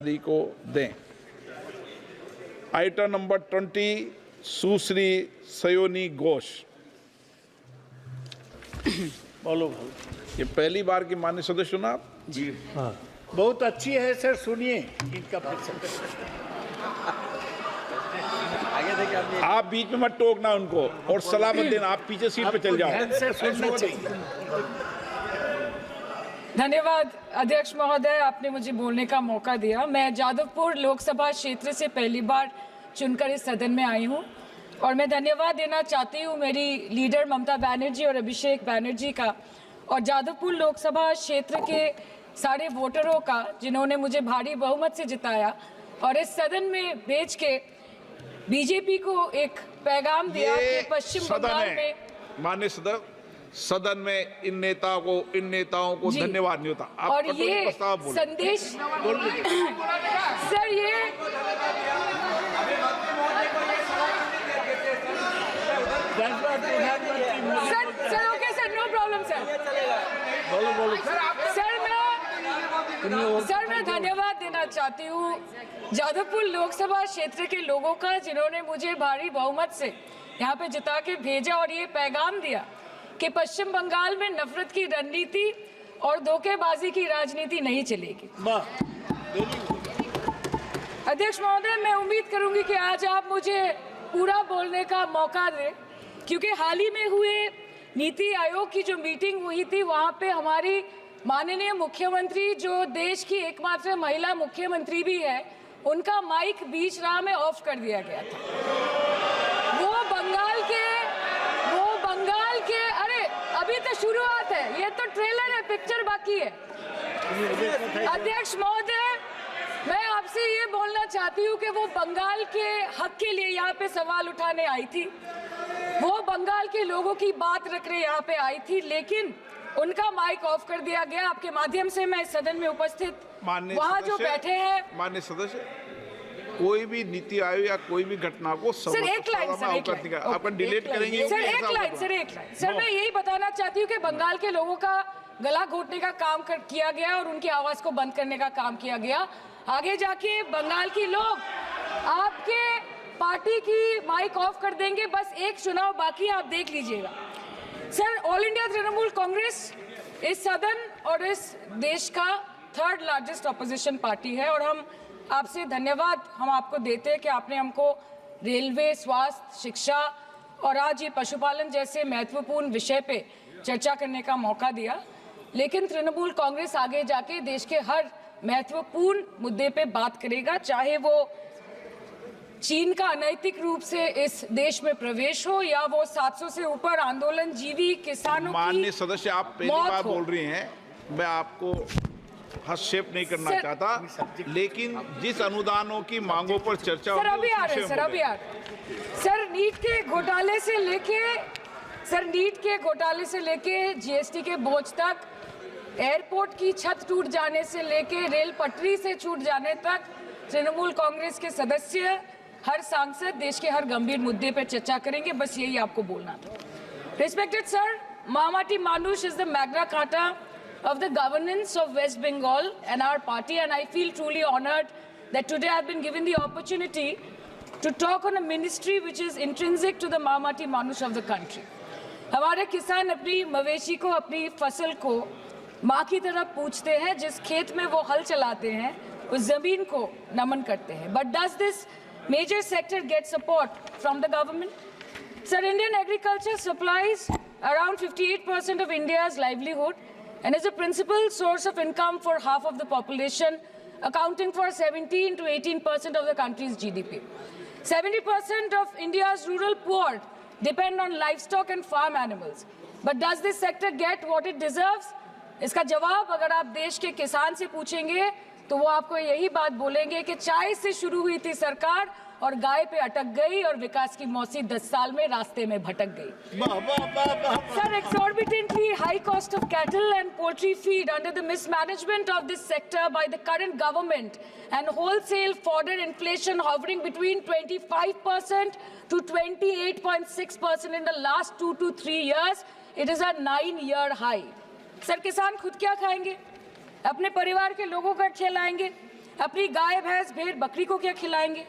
को दें। Item number 20 सुश्री सयोनी घोष। बोलो। ये पहली बार की माननीय सदस्य सुना आप? जी हाँ, बहुत अच्छी है सर, सुनिए इनका आगे देखिए। आप बीच में मत टोकना उनको और सलाह मत देना, आप पीछे सीट पे चल जाओ। से सुनना चाहिए। धन्यवाद अध्यक्ष महोदय, आपने मुझे बोलने का मौका दिया। मैं जादवपुर लोकसभा क्षेत्र से पहली बार चुनकर इस सदन में आई हूं और मैं धन्यवाद देना चाहती हूं मेरी लीडर ममता बनर्जी और अभिषेक बनर्जी का और जादवपुर लोकसभा क्षेत्र के सारे वोटरों का, जिन्होंने मुझे भारी बहुमत से जिताया और इस सदन में भेज के बीजेपी को एक पैगाम दिया कि पश्चिम बंगाल में माननीय सदन में इन नेताओं को धन्यवाद नहीं होता। आप और ये संदेश सर, ये sir okay sir, no problem sir. बोलो सर मैं धन्यवाद देना चाहती हूँ जादवपुर लोकसभा क्षेत्र के लोगों का, जिन्होंने मुझे भारी बहुमत से यहाँ पे जिता के भेजा और ये पैगाम दिया कि पश्चिम बंगाल में नफरत की रणनीति और धोखेबाजी की राजनीति नहीं चलेगी। अध्यक्ष महोदय, मैं उम्मीद करूंगी कि आज आप मुझे पूरा बोलने का मौका दें, क्योंकि हाल ही में हुए नीति आयोग की जो मीटिंग हुई थी, वहां पे हमारी माननीय मुख्यमंत्री, जो देश की एकमात्र महिला मुख्यमंत्री भी है, उनका माइक बीच राह में ऑफ कर दिया गया था। वो बंगाल के अरे अभी तो शुरुआत है, ये तो ट्रेलर है, पिक्चर बाकी है। अध्यक्ष महोदय, मैं आपसे ये बोलना चाहती हूँ कि वो बंगाल के हक के लिए यहाँ पे सवाल उठाने आई थी, वो बंगाल के लोगों की बात रखने यहाँ पे आई थी, लेकिन उनका माइक ऑफ कर दिया गया। आपके माध्यम से मैं इस सदन में उपस्थित वहाँ जो बैठे हैं माननीय सदस्य, कोई भी नीति आयोग या कोई भी घटना को सर एक लाइन आप डिलीट करेंगे सर, एक लाइन सर, मैं यही बताना चाहती हूँ कि बंगाल के लोगों का गला घोटने का काम किया गया और उनकी आवाज को बंद करने का काम किया गया। आगे जाके बंगाल के लोग आपके पार्टी की माइक ऑफ कर देंगे, बस एक चुनाव बाकी है, आप देख लीजिएगा। Sir, all India Trinamool Congress इस सदन और इस देश का 3rd लार्जेस्ट ऑपोजिशन पार्टी है और हम आपसे धन्यवाद हम आपको देते हैं कि आपने हमको रेलवे, स्वास्थ्य, शिक्षा और आज ये पशुपालन जैसे महत्वपूर्ण विषय पे चर्चा करने का मौका दिया। लेकिन तृणमूल कांग्रेस आगे जाके देश के हर महत्वपूर्ण मुद्दे पे बात करेगा, चाहे वो चीन का अनैतिक रूप से इस देश में प्रवेश हो या वो 700 से ऊपर आंदोलन जीवी किसानों की। माननीय सदस्य, आप पहली बार बोल रही हैं, मैं आपको हस्तक्षेप नहीं करना चाहता, लेकिन जिस अनुदानों की मांगों पर चर्चा सर अभी आ रहे हैं सर, नीट के घोटाले से लेके जीएसटी के बोझ तक, एयरपोर्ट की छत टूट जाने से लेके रेल पटरी से छूट जाने तक, तृणमूल कांग्रेस के सदस्य, हर सांसद देश के हर गंभीर मुद्दे पर चर्चा करेंगे। बस यही आपको बोलना था। रिस्पेक्टेड सर, महामती मानुष is the Magna carta of the governance of West Bengal and our party, and I feel truly honored that today I've been given the opportunity to talk on a ministry which is intrinsic to the Mahamati Manush of the country. हमारे किसान अपनी मवेशी को, अपनी फसल को माँ की तरह पूछते हैं, जिस खेत में वो हल चलाते हैं उस जमीन को नमन करते हैं। But does this major sector get support from the government? Sir, Indian agriculture supplies around 58% of India's livelihood and is a principal source of income for half of the population, accounting for 17 to 18% of the country's GDP. 70% of India's rural poor depend on livestock and farm animals. But does this sector get what it deserves? इसका जवाब अगर आप देश के किसान से पूछेंगे तो वो आपको यही बात बोलेंगे कि चाय से शुरू हुई थी सरकार और गाय पे अटक गई और विकास की मौसी 10 साल में रास्ते में भटक गई। Sir, exorbitantly high cost of cattle and poultry feed under the mismanagement of this sector by the current government and wholesale fodder inflation hovering between 25% to 28.6% in the last 2 to 3 years, it is a 9-year high. Sir, किसान खुद क्या खाएंगे? अपने परिवार के लोगों का खिलाएंगे? अपनी गाय भैंस भेड़ बकरी को क्या खिलाएंगे?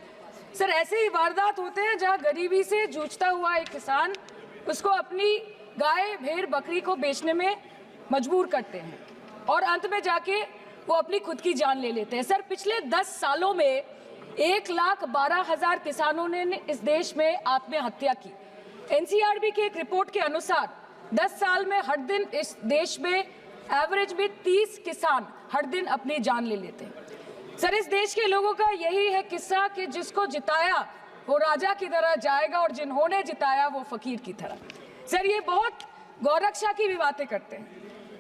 सर, ऐसे ही वारदात होते हैं जहां गरीबी से जूझता हुआ एक किसान उसको अपनी गाय भेड़ बकरी को बेचने में मजबूर करते हैं और अंत में जाके वो अपनी खुद की जान ले लेते हैं। सर, पिछले 10 सालों में 1,12,000 किसानों ने इस देश में आत्महत्या की। एनसीआरबी की एक रिपोर्ट के अनुसार 10 साल में हर दिन इस देश में एवरेज में 30 किसान हर दिन अपनी जान ले लेते हैं। सर, इस देश के लोगों का यही है किस्सा कि जिसको जिताया वो राजा की तरह जाएगा और जिन्होंने जिताया वो फकीर की तरह। सर, ये बहुत गौरक्षा की भी बातें करते हैं।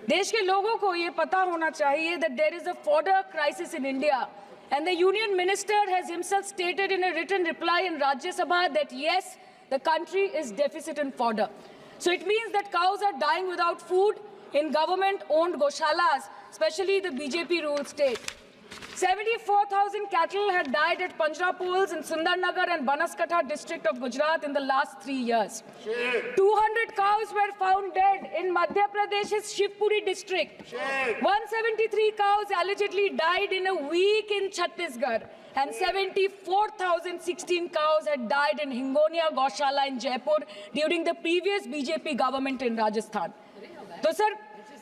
देश के लोगों को ये पता होना चाहिए that there is a fodder crisis in India, and the Union Minister has himself stated in a written reply in Rajya Sabha that yes, the country is deficit in fodder. So it means that cows are dying without food in government-owned goshalas, especially the BJP-ruled state. 74,000 cattle had died at Panjrapols in Sundarnagar and Banaskantha district of Gujarat in the last 3 years. 200 cows were found dead in Madhya Pradesh's Shivpuri district. 173 cows allegedly died in a week in Chhattisgarh. And 74,016 cows had died in Hingonia Goshala in Jaipur during the previous BJP government in Rajasthan. तो sir,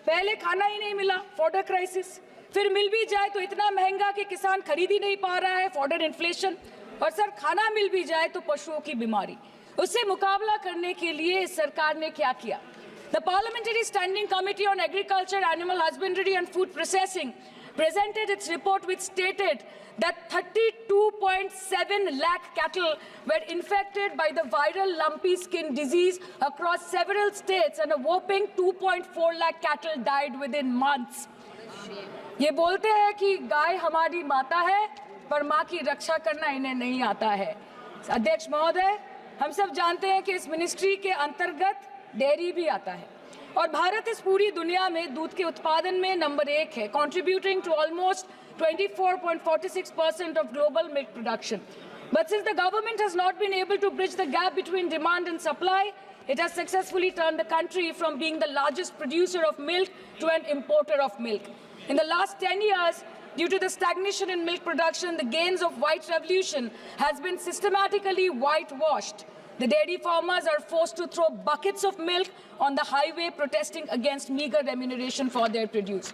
पहले खाना ही नहीं मिला, fodder crisis, फिर मिल भी जाए तो इतना महंगा कि किसान खरीद ही नहीं पा रहा है, फॉडर इन्फ्लेशन, और सर खाना मिल भी जाए तो पशुओं की बीमारी। उससे मुकाबला करने के लिए इस सरकार ने क्या किया? The Parliamentary Standing Committee on Agriculture, Animal Husbandry and Food Processing presented its report which stated that 32.7 lakh cattle were infected by the viral lumpy skin disease across several states and a whopping 2.4 lakh cattle died within months. ये बोलते हैं कि गाय हमारी माता है पर माँ की रक्षा करना इन्हें नहीं आता है। अध्यक्ष महोदय, हम सब जानते हैं कि इस मिनिस्ट्री के अंतर्गत डेयरी भी आता है और भारत इस पूरी दुनिया में दूध के उत्पादन में नंबर 1 है, contributing to almost 24.46% of global milk production. But since the government has not been able to bridge the gap between demand and supply, it has successfully turned the country from being the largest producer of milk to an importer of milk. In the last 10 years, due to the stagnation in milk production, the gains of white revolution has been systematically whitewashed. The dairy farmers are forced to throw buckets of milk on the highway protesting against meager remuneration for their produce.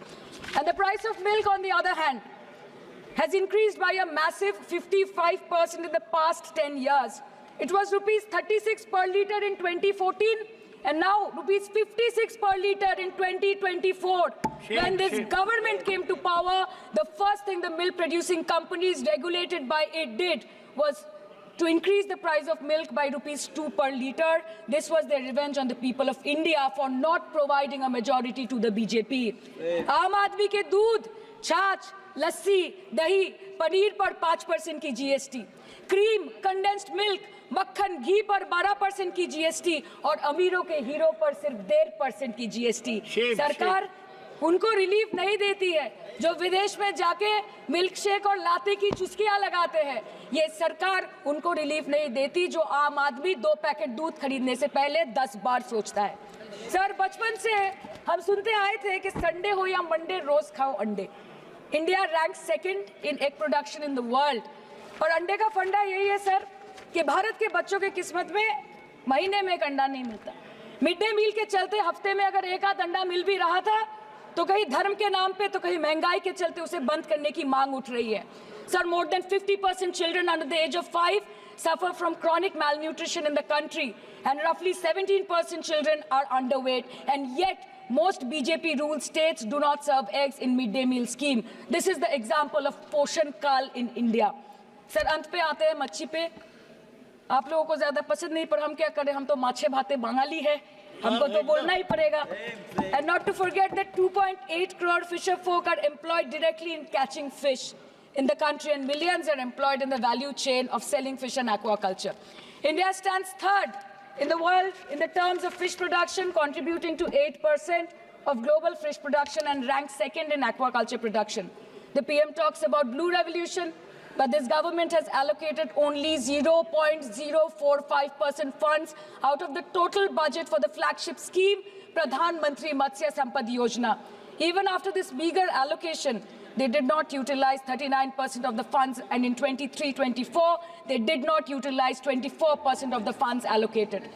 And the price of milk, on the other hand, has increased by a massive 55% in the past 10 years. It was rupees 36 per litre in 2014 and now rupees 56 per litre in 2024. When this government came to power, the first thing the milk producing companies regulated by it did was to increase the price of milk by rupees 2 per litre. This was their revenge on the people of India for not providing a majority to the BJP. आम आदमी के दूध, छाछ, लस्सी, दही, पनीर पर 5% की GST, cream, condensed milk, मक्खन, घी पर 12% की GST और अमीरों के हीरो पर सिर्फ 1.5% की GST। सरकार उनको रिलीफ नहीं देती है जो विदेश में जाके मिल्क शेक और लाते की चुस्कियां लगाते हैं। ये सरकार उनको रिलीफ नहीं देती जो आम आदमी 2 पैकेट दूध खरीदने से पहले 10 बार सोचता है। सर, बचपन से हम सुनते आए थे कि संडे हो या मंडे रोज खाओ अंडे। India rank 2nd in egg production in the world और अंडे का फंडा यही है सर कि भारत के बच्चों के किस्मत में महीने में एक अंडा नहीं मिलता। मिड डे मील के चलते हफ्ते में अगर एक आध अंडा मिल भी रहा था तो कहीं धर्म के नाम पे तो कहीं महंगाई के चलते उसे बंद करने की मांग उठ रही है। Sir, more than 50% children under the age of 5 suffer from chronic malnutrition in the country and roughly 17% children are underweight, and yet most BJP ruled states do not serve eggs in mid-day meal scheme. This is the example of Poshan Kal in India. Sir, अंत पे आते हैं मच्छी पे। आप लोगों को ज्यादा पसंद नहीं पर हम क्या करें, हम तो माछे भाते बंगाली है, हमको तो बोलना ही पड़ेगा। And not to forget that 2.8 crore fisher folk are employed directly in catching fish in the country and millions are employed in the value chain of selling fish and aquaculture. India stands 3rd in the world in the terms of fish production, contributing to 8% of global fish production and ranks 2nd in aquaculture production. The PM talks about blue revolution, but this government has allocated only 0.045% funds out of the total budget for the flagship scheme, Pradhan Mantri Matsya Sampad Yojana. Even after this meager allocation, they did not utilize 39% of the funds, and in 23-24, they did not utilize 24% of the funds allocated.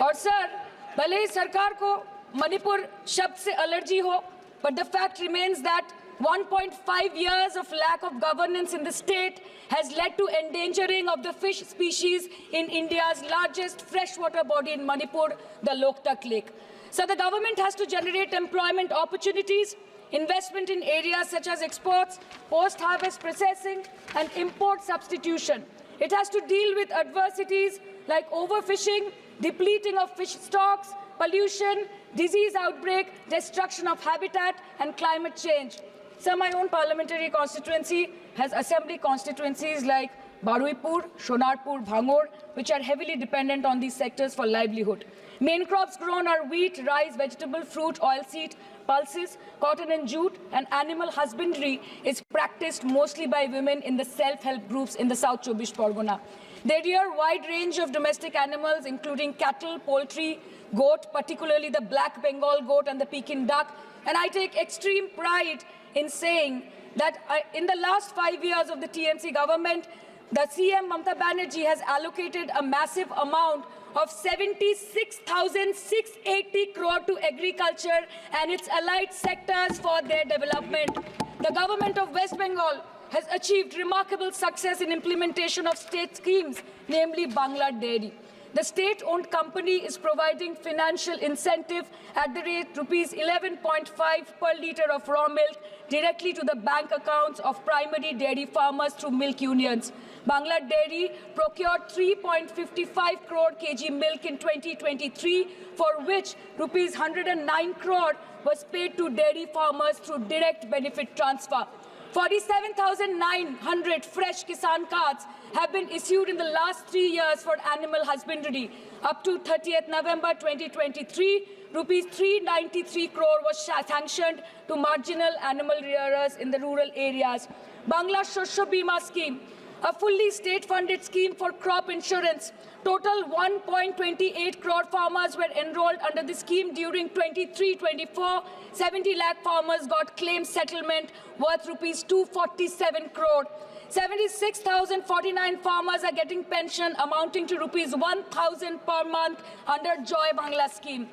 और sir, भले ही सरकार को मणिपुर शब्द से allergy हो, but the fact remains that 1.5 years of lack of governance in the state has led to endangering of the fish species in India's largest freshwater body in Manipur, the Loktak Lake. So the government has to generate employment opportunities, investment in areas such as exports, post-harvest processing, and import substitution. It has to deal with adversities like overfishing, depleting of fish stocks, pollution, disease outbreak, destruction of habitat, and climate change. So my own parliamentary constituency has assembly constituencies like Baruipur, Shonarpur, Bhangor, which are heavily dependent on these sectors for livelihood. Main crops grown are wheat, rice, vegetable, fruit, oilseed, pulses, cotton and jute, and animal husbandry is practiced mostly by women in the self-help groups in the South Chobbish Pargona. They rear a wide range of domestic animals, including cattle, poultry, goat, particularly the black Bengal goat and the Pekin duck. And I take extreme pride in saying that in the last 5 years of the TMC government, the CM Mamata Banerjee has allocated a massive amount of 76,680 crore to agriculture and its allied sectors for their development. The government of West Bengal has achieved remarkable success in implementation of state schemes, namely Bangla Dairy. The state-owned company is providing financial incentive at the rate rupees 11.5 per litre of raw milk directly to the bank accounts of primary dairy farmers through milk unions. Bangla Dairy procured 3.55 crore kg milk in 2023, for which rupees 109 crore was paid to dairy farmers through direct benefit transfer. 47,900 fresh Kisan cards have been issued in the last 3 years for animal husbandry. Up to 30th November 2023, rupees 393 crore was sanctioned to marginal animal rearers in the rural areas. Bangla Shosho Bima scheme, a fully state-funded scheme for crop insurance. Total 1.28 crore farmers were enrolled under the scheme during 23-24. 70 lakh farmers got claim settlement worth rupees 247 crore. 76,049 farmers are getting pension amounting to rupees 1,000 per month under Joy Bangla scheme.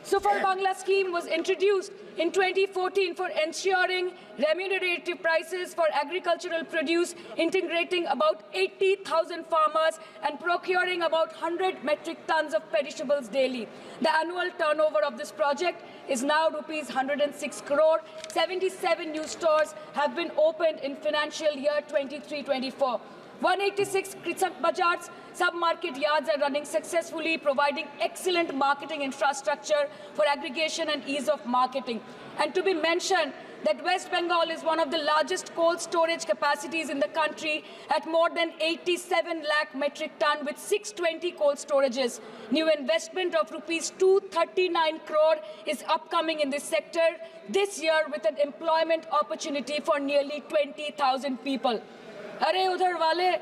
Super Bangla scheme was introduced in 2014 for ensuring remunerative prices for agricultural produce, integrating about 80,000 farmers and procuring about 100 metric tons of perishables daily. The annual turnover of this project is now rupees 106 crore. 77 new stores have been opened in financial year 23-24. 186 Krisak Bajars sub-market yards are running successfully, providing excellent marketing infrastructure for aggregation and ease of marketing. And to be mentioned that West Bengal is one of the largest cold storage capacities in the country at more than 87 lakh metric ton with 620 cold storages. New investment of rupees 239 crore is upcoming in this sector this year with an employment opportunity for nearly 20,000 people. अरे उधर वाले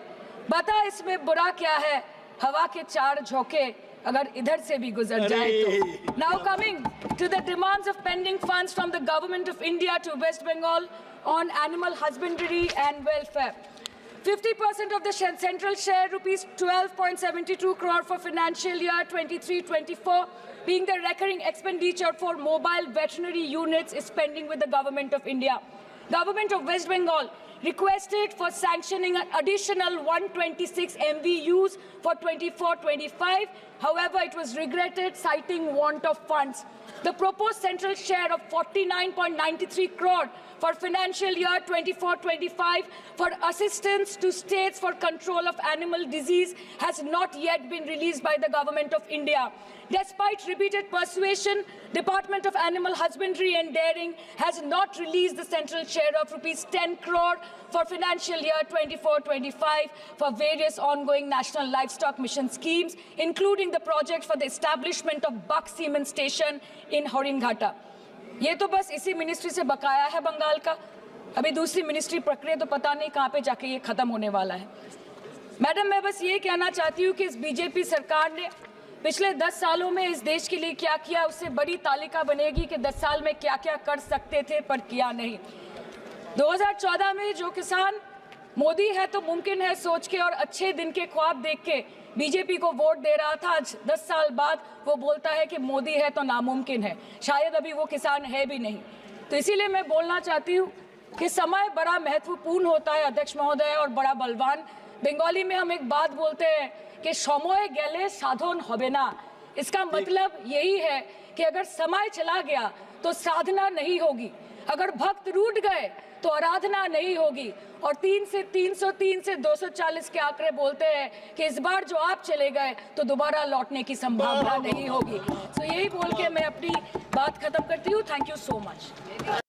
बता इसमें बुरा क्या है, हवा के चार झोंके अगर इधर से भी गुजर जाए तो. Now coming to the demands of pending funds from the Government of India to West Bengal on animal husbandry and welfare. 50% of the central share, rupees 12.72 crore for financial year 23-24, being the recurring expenditure for mobile veterinary units is pending with the Government of India. Government of West Bengal requested for sanctioning an additional 126 MVUs for 24-25. However, it was regretted, citing want of funds. The proposed central share of 49.93 crore for financial year 24-25 for assistance to states for control of animal disease has not yet been released by the Government of India. Despite repeated persuasion, Department of Animal Husbandry and Dairying has not released the central share of rupees 10 crore for financial year 24-25 for various ongoing National Livestock Mission schemes, including the project for the establishment of Buck Semen Station in Horinghata. ये तो बस इसी ministry से बकाया है बंगाल का. अभी दूसरी मिनिस्ट्री प्रक्रिया तो पता नहीं कहाँ पे जाके ये खत्म होने वाला है. मैडम, मैं बस ये कहना चाहती हूँ कि इस बीजेपी सरकार ने पिछले 10 सालों में इस देश के लिए क्या किया, उससे बड़ी तालिका बनेगी कि 10 साल में क्या क्या कर सकते थे पर किया नहीं. 2014 में जो किसान मोदी है तो मुमकिन है सोच के और अच्छे दिन के ख्वाब देख के बीजेपी को वोट दे रहा था, आज 10 साल बाद वो बोलता है कि मोदी है तो नामुमकिन है। शायद अभी वो किसान है भी नहीं। तो इसीलिए मैं बोलना चाहती हूँ कि समय बड़ा महत्वपूर्ण होता है अध्यक्ष महोदय, और बड़ा बलवान। बंगाली में हम एक बात बोलते हैं कि समय गेले साधन होबे ना। इसका मतलब यही है कि अगर समय चला गया तो साधना नहीं होगी, अगर भक्त रूठ गए तो आराधना नहीं होगी। और 3 से 303 से 240 के आंकड़े बोलते हैं कि इस बार जो आप चले गए तो दोबारा लौटने की संभावना नहीं होगी। तो यही बोल के मैं अपनी बात खत्म करती हूँ। Thank you so much.